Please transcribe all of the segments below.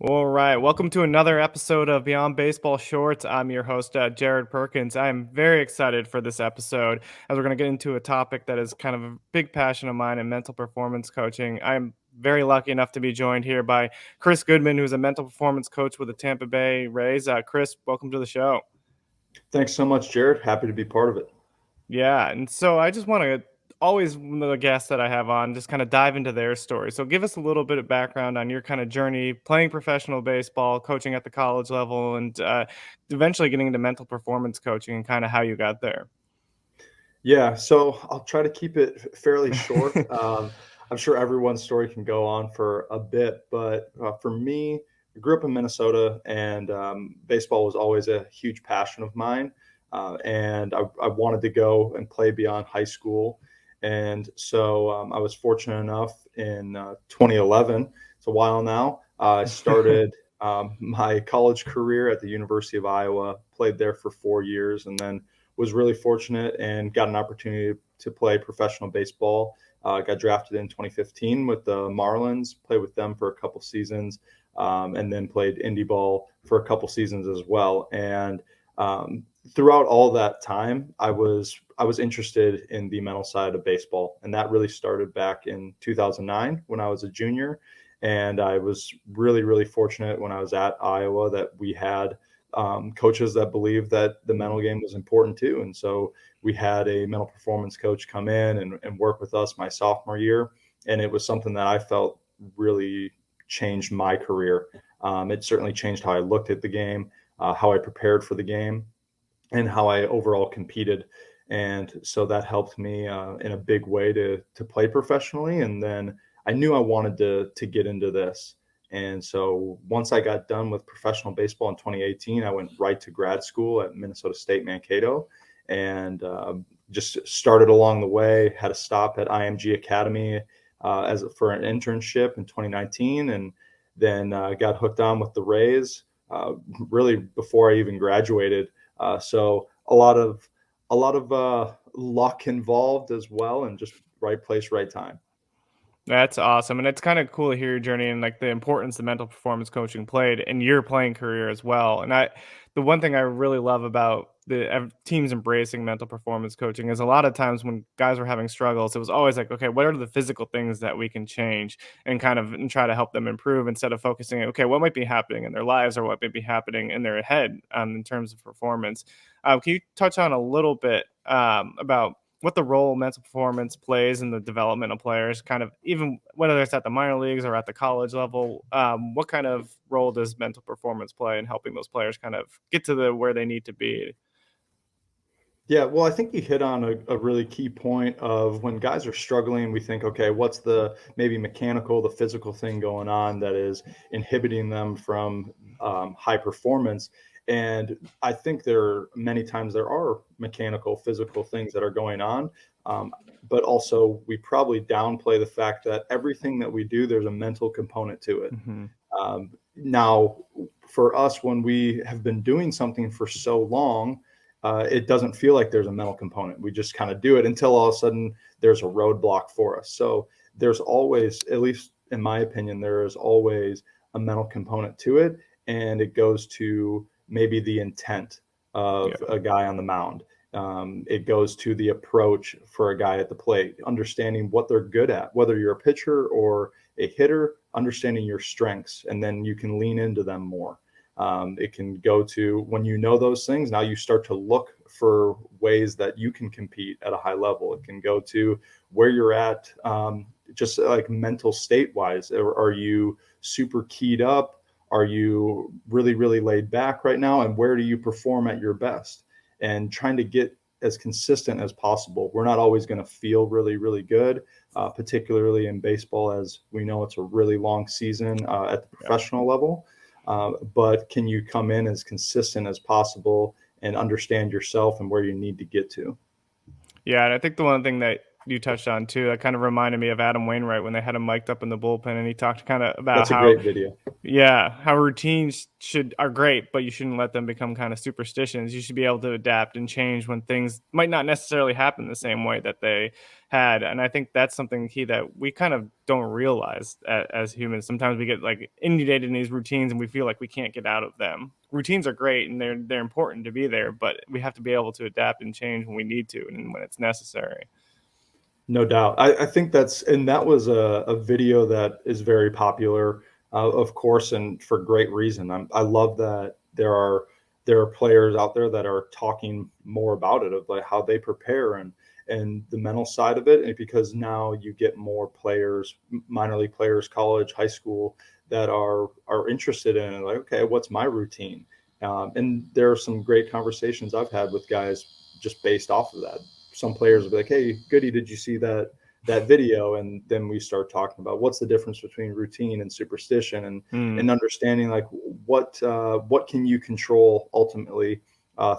All right. Welcome to another episode of Beyond Baseball Shorts. I'm your host, Jared Perkins. I am very excited for this episode as we're going to get into a topic that is kind of a big passion of mine in mental performance coaching. I'm very lucky enough to be joined here by Kris Goodman, who's a mental performance coach with the Tampa Bay Rays. Kris, welcome to the show. Thanks so much, Jared. Happy to be part of it. Yeah, and so I just want to always the guests that I have on just kind of dive into their story. So give us a little bit of background on your kind of journey playing professional baseball, coaching at the college level, and eventually getting into mental performance coaching and kind of how you got there. Yeah, so I'll try to keep it fairly short. I'm sure everyone's story can go on for a bit, but for me, I grew up in Minnesota, and baseball was always a huge passion of mine. And I wanted to go and play beyond high school. And so I was fortunate enough in 2011, it's a while now, I started my college career at the University of Iowa, played there for 4 years, and then was really fortunate and got an opportunity to play professional baseball. Got drafted in 2015 with the Marlins, played with them for a couple seasons, and then played indie ball for a couple seasons as well. And throughout all that time, I was interested in the mental side of baseball, and that really started back in 2009 when I was a junior. And I was really fortunate when I was at Iowa that we had coaches that believed that the mental game was important too. And so we had a mental performance coach come in and work with us my sophomore year. And it was something that I felt really changed my career. It certainly changed how I looked at the game, how I prepared for the game, and how I overall competed. And so that helped me in a big way to play professionally. And then I knew I wanted to get into this. And so once I got done with professional baseball in 2018, I went right to grad school at Minnesota State Mankato, and just started along the way. Had a stop at IMG Academy as for an internship in 2019, and then got hooked on with the Rays really before I even graduated. So a lot of luck involved as well, and just right place, right time. That's awesome, and it's kind of cool to hear your journey and like the importance the mental performance coaching played in your playing career as well. The one thing I really love about the teams embracing mental performance coaching is a lot of times when guys were having struggles, it was always like, okay, what are the physical things that we can change and kind of and try to help them improve instead of focusing, okay, what might be happening in their lives or what might be happening in their head in terms of performance. Can you touch on a little bit about what the role mental performance plays in the development of players, kind of even whether it's at the minor leagues or at the college level? What kind of role does mental performance play in helping those players kind of get to the where they need to be? Yeah, well, I think you hit on a really key point of when guys are struggling, we think, okay, what's the maybe mechanical, the physical thing going on that is inhibiting them from high performance? And I think many times there are mechanical, physical things that are going on. Um, but also, we probably downplay the fact that everything that we do, there's a mental component to it. Hmm. Now, for us, when we have been doing something for so long, it doesn't feel like there's a mental component. We just kind of do it until all of a sudden there's a roadblock for us. So there's always, at least in my opinion, there is always a mental component to it. And it goes to maybe the intent of Yeah. a guy on the mound. It goes to the approach for a guy at the plate, understanding what they're good at, whether you're a pitcher or a hitter, understanding your strengths, and then you can lean into them more. It can go to when you know those things, now you start to look for ways that you can compete at a high level. It can go to where you're at, just like mental state wise. Are you super keyed up? Are you really laid back right now? And where do you perform at your best? And trying to get as consistent as possible. We're not always going to feel really good, particularly in baseball, as we know it's a really long season at the Yeah. professional level. But can you come in as consistent as possible and understand yourself and where you need to get to? Yeah, and I think the one thing that you touched on too. That kind of reminded me of Adam Wainwright when they had him mic'd up in the bullpen, and he talked kind of about That's a how, great video. yeah, how routines are great, but you shouldn't let them become kind of superstitions. You should be able to adapt and change when things might not necessarily happen the same way that they had. And I think that's something key that we kind of don't realize as humans. Sometimes we get like inundated in these routines and we feel like we can't get out of them. Routines are great and they're important to be there, but we have to be able to adapt and change when we need to and when it's necessary. No doubt. I think that was a video that is very popular, of course, and for great reason. I love that there are players out there that are talking more about it, of like how they prepare and the mental side of it, and because now you get more players, minor league players, college, high school, that are interested in it. Like, okay, what's my routine? And there are some great conversations I've had with guys just based off of that. Some players will be like, "Hey, Goody, did you see that video?" And then we start talking about what's the difference between routine and superstition, and Mm, understanding like what can you control ultimately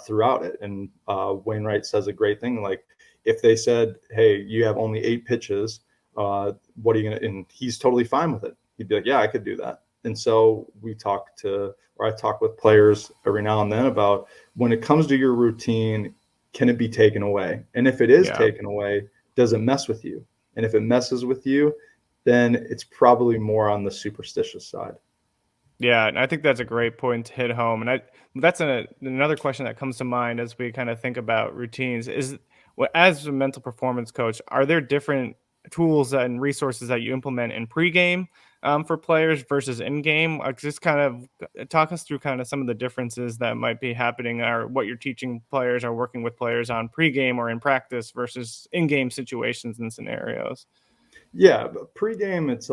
throughout it. And Wainwright says a great thing, like if they said, "Hey, you have only 8 pitches, what are you gonna?" And he's totally fine with it. He'd be like, "Yeah, I could do that." And so I talk with players every now and then about when it comes to your routine, can it be taken away? And if it is yeah. taken away, does it mess with you? And if it messes with you, then it's probably more on the superstitious side. Yeah, and I think that's a great point to hit home. And that's another question that comes to mind as we kind of think about routines is as a mental performance coach, are there different tools and resources that you implement in pregame for players versus in game? Just kind of talk us through kind of some of the differences that might be happening or what you're teaching players or working with players on pregame or in practice versus in game situations and scenarios. Yeah, but pregame, it's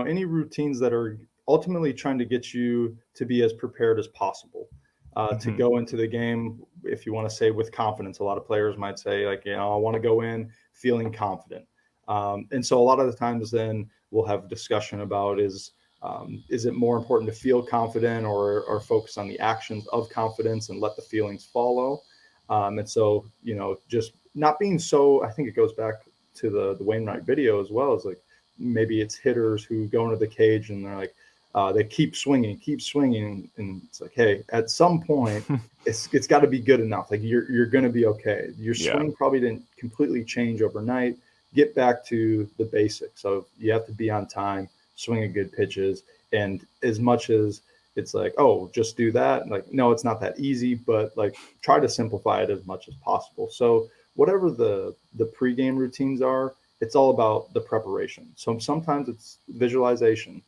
any routines that are ultimately trying to get you to be as prepared as possible, to Hmm. go into the game, if you want to say with confidence. A lot of players might say like, I want to go in feeling confident, and so a lot of the times then we'll have discussion about is it more important to feel confident or focus on the actions of confidence and let the feelings follow, and so just not being so. I think it goes back to the Wainwright video as well, as like maybe it's hitters who go into the cage and they're like they keep swinging, and it's like, hey, at some point it's got to be good enough. Like you're going to be okay. Your Yeah. swing probably didn't completely change overnight. Get back to the basics of you have to be on time, swinging good pitches, and as much as it's like, oh, just do that. Like, no, it's not that easy, but like try to simplify it as much as possible. So whatever the pregame routines are, it's all about the preparation. So sometimes it's visualization.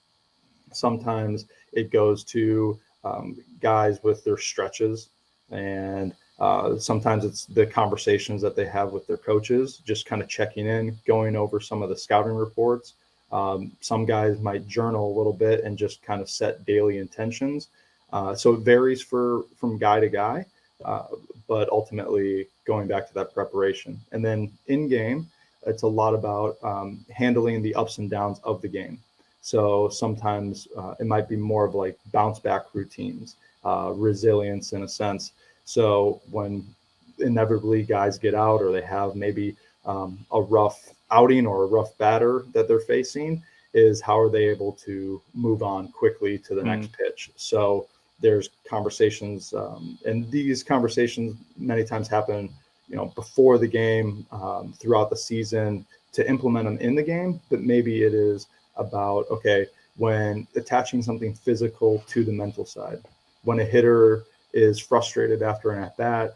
Sometimes it goes to guys with their stretches, and sometimes it's the conversations that they have with their coaches, just kind of checking in, going over some of the scouting reports. Some guys might journal a little bit and just kind of set daily intentions. So it varies from guy to guy, uh, but ultimately going back to that preparation. And then in game, it's a lot about handling the ups and downs of the game. So sometimes it might be more of like bounce back routines, resilience in a sense. So when inevitably guys get out or they have maybe a rough outing or a rough batter that they're facing, is how are they able to move on quickly to the Mm, next pitch. So there's conversations, and these conversations many times happen, before the game, throughout the season, to implement them in the game. But maybe it is about, okay, when attaching something physical to the mental side, when a hitter is frustrated after an at bat,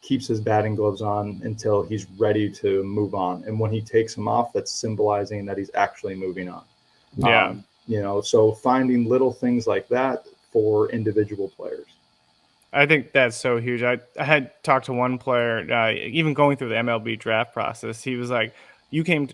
keeps his batting gloves on until he's ready to move on, and when he takes them off, that's symbolizing that he's actually moving on. yeah. So finding little things like that for individual players. I think that's so huge. I had talked to one player, even going through the MLB draft process. He was like, "You came,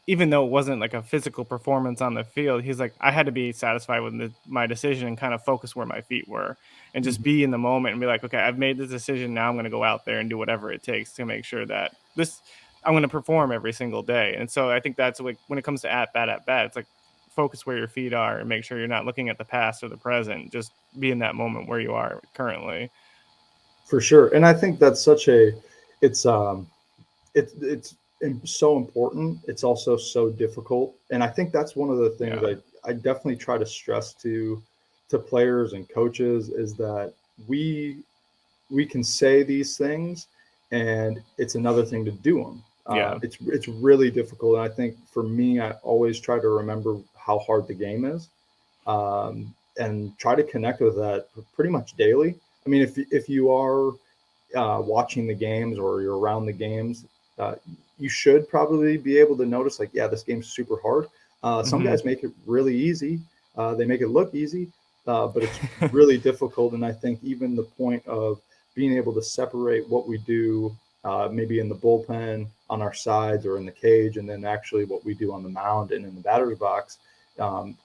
even though it wasn't like a physical performance on the field. He's like, I had to be satisfied with my decision and kind of focus where my feet were, and just Mhm. be in the moment and be like, okay, I've made this decision. Now I'm going to go out there and do whatever it takes to make sure that I'm going to perform every single day. And so I think that's like when it comes to at bat, it's like focus where your feet are and make sure you're not looking at the past or the present. Just be in that moment where you are currently. For sure, and I think that's such a it's it's so important. It's also so difficult, and I think that's one of the things Yeah. I definitely try to stress to players and coaches is that we we can say these things, and it's another thing to do them. Yeah. It's really difficult, and I think for me, I always try to remember how hard the game is, and try to connect with that pretty much daily. I mean, if you are watching the games or you're around the games, uh, you should probably be able to notice, like, yeah, this game's super hard. Some Hmm. guys make it really easy. They make it look easy, but it's really difficult. And I think even the point of being able to separate what we do, maybe in the bullpen, on our sides, or in the cage, and then actually what we do on the mound and in the batter's box,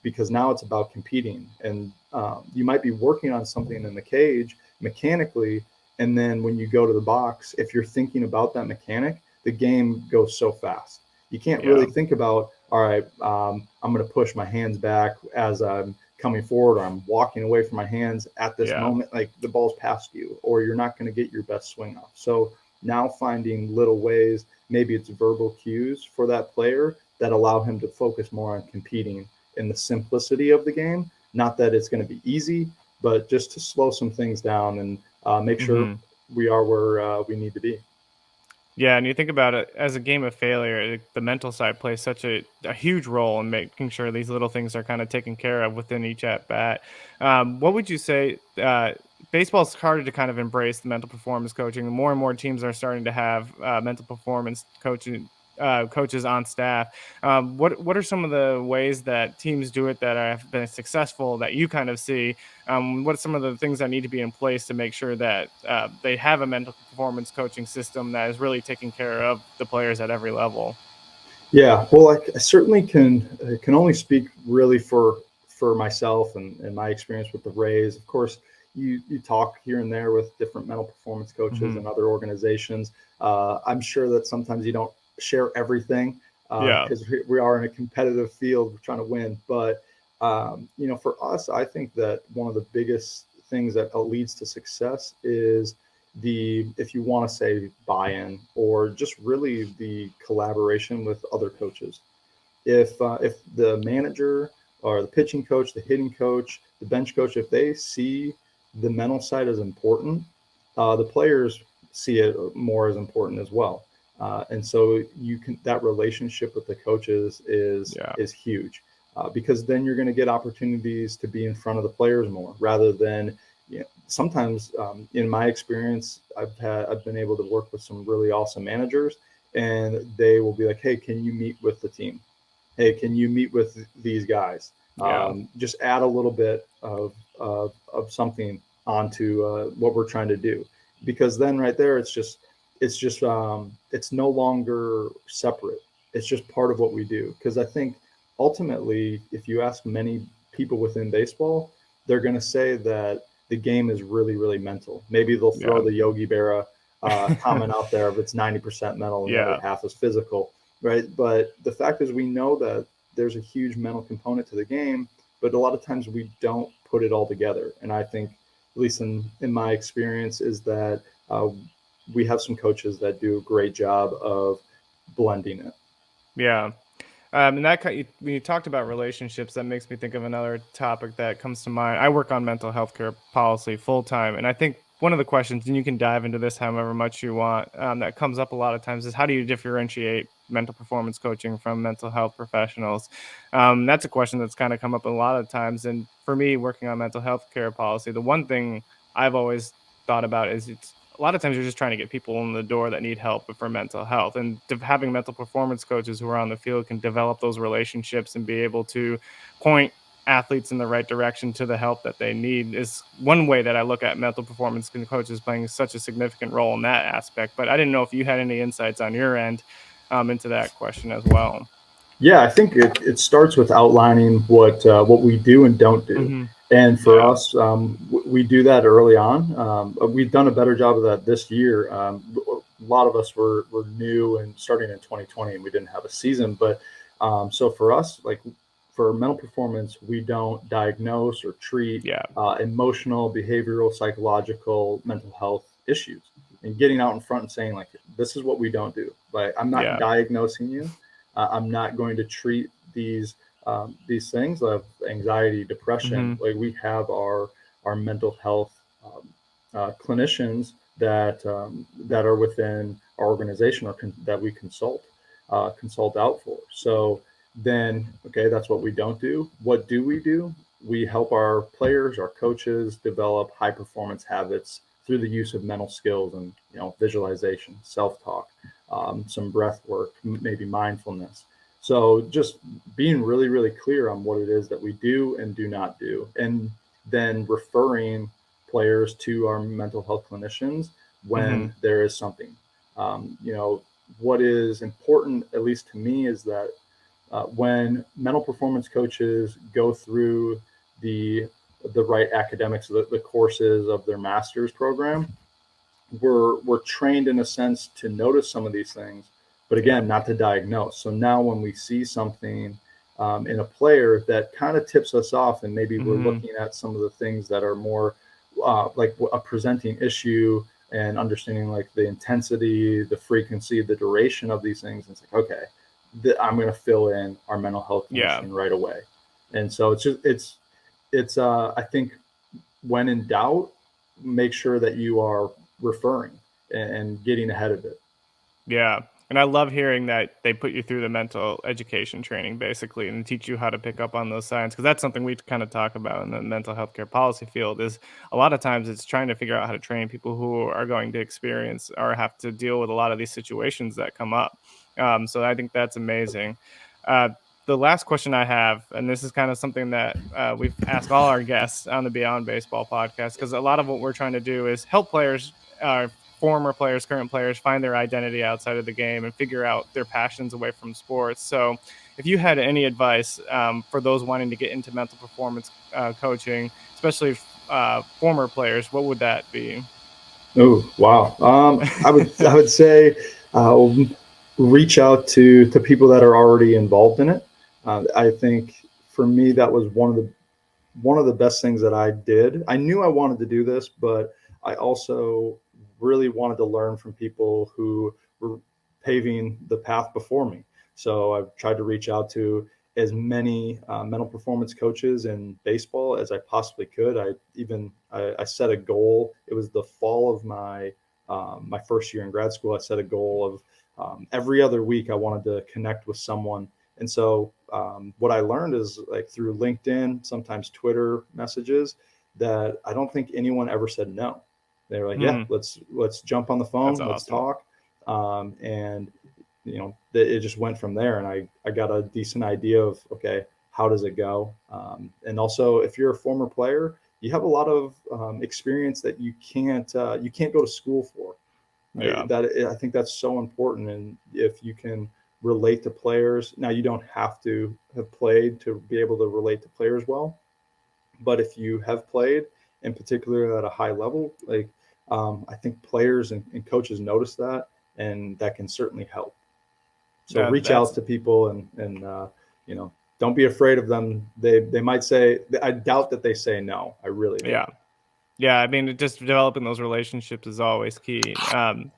because now it's about competing. And you might be working on something in the cage mechanically, and then when you go to the box, if you're thinking about that mechanic, the game goes so fast. You can't really Yeah. think about, all right, I'm going to push my hands back as I'm coming forward, or I'm walking away from my hands at this Yeah. moment. Like, the ball's past you, or you're not going to get your best swing off. So now finding little ways, maybe it's verbal cues for that player that allow him to focus more on competing in the simplicity of the game. Not that it's going to be easy, but just to slow some things down and make sure Hmm. we are where we need to be. Yeah, and you think about it as a game of failure, the mental side plays such a huge role in making sure these little things are kind of taken care of within each at bat. What would you say? Baseball's harder to kind of embrace the mental performance coaching. More and more teams are starting to have mental performance coaching. Coaches on staff. What are some of the ways that teams do it that have been successful that you kind of see? What are some of the things that need to be in place to make sure that they have a mental performance coaching system that is really taking care of the players at every level? Yeah, well, I certainly can only speak really for myself and my experience with the Rays. Of course, you talk here and there with different mental performance coaches Hmm. and other organizations. I'm sure that sometimes you don't share everything, Yeah, because we are in a competitive field, we're trying to win. But for us, I think that one of the biggest things that leads to success is the, if you want to say, buy-in, or just really the collaboration with other coaches. If the manager or the pitching coach, the hitting coach, the bench coach, if they see the mental side as important, the players see it more as important as well. And so you can, that relationship with the coaches yeah, is huge, because then you're going to get opportunities to be in front of the players more, rather than, sometimes, in my experience, I've been able to work with some really awesome managers, and they will be like, hey, can you meet with the team? Hey, can you meet with these guys? yeah, Just add a little bit of something onto what we're trying to do, because then right there, it's no longer separate. It's just part of what we do. Because I think ultimately, if you ask many people within baseball, they're going to say that the game is really, really mental. Maybe they'll throw yeah, the Yogi Berra comment out there of it's 90% mental and the other yeah, half is physical, right? But the fact is, we know that there's a huge mental component to the game, but a lot of times we don't put it all together. And I think, at least in my experience, is that uh, we have some coaches that do a great job of blending it. yeah. And when you talked about relationships, that makes me think of another topic that comes to mind. I work on mental health care policy full time, and I think one of the questions, and you can dive into this however much you want, that comes up a lot of times is how do you differentiate mental performance coaching from mental health professionals? That's a question that's kind of come up a lot of times, and for me, working on mental health care policy, the one thing I've always thought about is it's a lot of times you're just trying to get people in the door that need help for mental health, and having mental performance coaches who are on the field can develop those relationships and be able to point athletes in the right direction to the help that they need is one way that I look at mental performance coaches playing such a significant role in that aspect. But I didn't know if you had any insights on your end into that question as well. Yeah, I think it starts with outlining what we do and don't do. Hmm. And for Yeah. us, we do that early on. We've done a better job of that this year. A lot of us were new and starting in 2020, and we didn't have a season. But so for us, like, for mental performance, we don't diagnose or treat Yeah. emotional, behavioral, psychological, mental health issues. And getting out in front and saying, like, this is what we don't do. Like, I'm not Yeah. diagnosing you. I'm not going to treat these things of anxiety, depression. Hmm. Like, we have our mental health clinicians that are within our organization, or that we consult out for. So then, okay, that's what we don't do. What do we do? We help our players, our coaches, develop high performance habits through the use of mental skills and, visualization, self talk, some breath work, maybe mindfulness. So just being really, really clear on what it is that we do and do not do, and then referring players to our mental health clinicians Hmm. when there is something. What is important, at least to me, is that when mental performance coaches go through the right academics, the courses of their master's program, we're trained in a sense to notice some of these things, but Yeah. again, not to diagnose. So now when we see something in a player that kind of tips us off, and maybe we're Hmm. looking at some of the things that are more like a presenting issue, and understanding like the intensity, the frequency, the duration of these things, and it's like, okay, I'm going to fill in our mental health Yeah. clinician right away. And so it's I think, when in doubt, make sure that you are referring and getting ahead of it. Yeah. And I love hearing that they put you through the mental education training basically and teach you how to pick up on those signs. Cause that's something we kind of talk about in the mental health care policy field is a lot of times it's trying to figure out how to train people who are going to experience or have to deal with a lot of these situations that come up. So I think that's amazing. Uh, the last question I have, and this is kind of something that we've asked all our guests on the Beyond Baseball podcast, because a lot of what we're trying to do is help players, former players, current players find their identity outside of the game and figure out their passions away from sports. So, if you had any advice for those wanting to get into mental performance coaching, especially former players, what would that be? Oh, wow. I would say reach out to people that are already involved in it. I think for me that was one of the best things that I did. I knew I wanted to do this, but I also really wanted to learn from people who were paving the path before me. So I've tried to reach out to as many mental performance coaches in baseball as I possibly could. I set a goal. It was the fall of my first year in grad school. I set a goal of every other week I wanted to connect with someone. And so what I learned is, like, through LinkedIn, sometimes Twitter messages, that I don't think anyone ever said no. They were like, yeah, Hmm, let's jump on the that's phone, let's awesome. talk. And it just went from there. And I got a decent idea of, okay, how does it go? And also, if you're a former player, you have a lot of experience that you can't go to school for. Yeah. I think that's so important. And if you can relate to players, now you don't have to have played to be able to relate to players well, but if you have played, in particular at a high level, like, I think players and coaches notice that, and that can certainly help. So reach That's out to people, and don't be afraid of them. They might say, I doubt that they say no. I really do. yeah. Yeah, I mean, just developing those relationships is always key.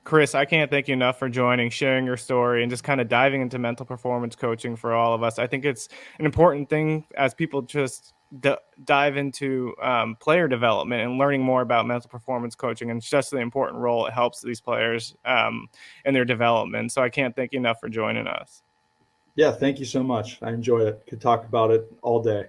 Kris, I can't thank you enough for joining, sharing your story, and just kind of diving into mental performance coaching for all of us. I think it's an important thing as people just dive into player development and learning more about mental performance coaching, and just the important role it helps these players in their development. So I can't thank you enough for joining us. Yeah, thank you so much. I enjoyed it. Could talk about it all day.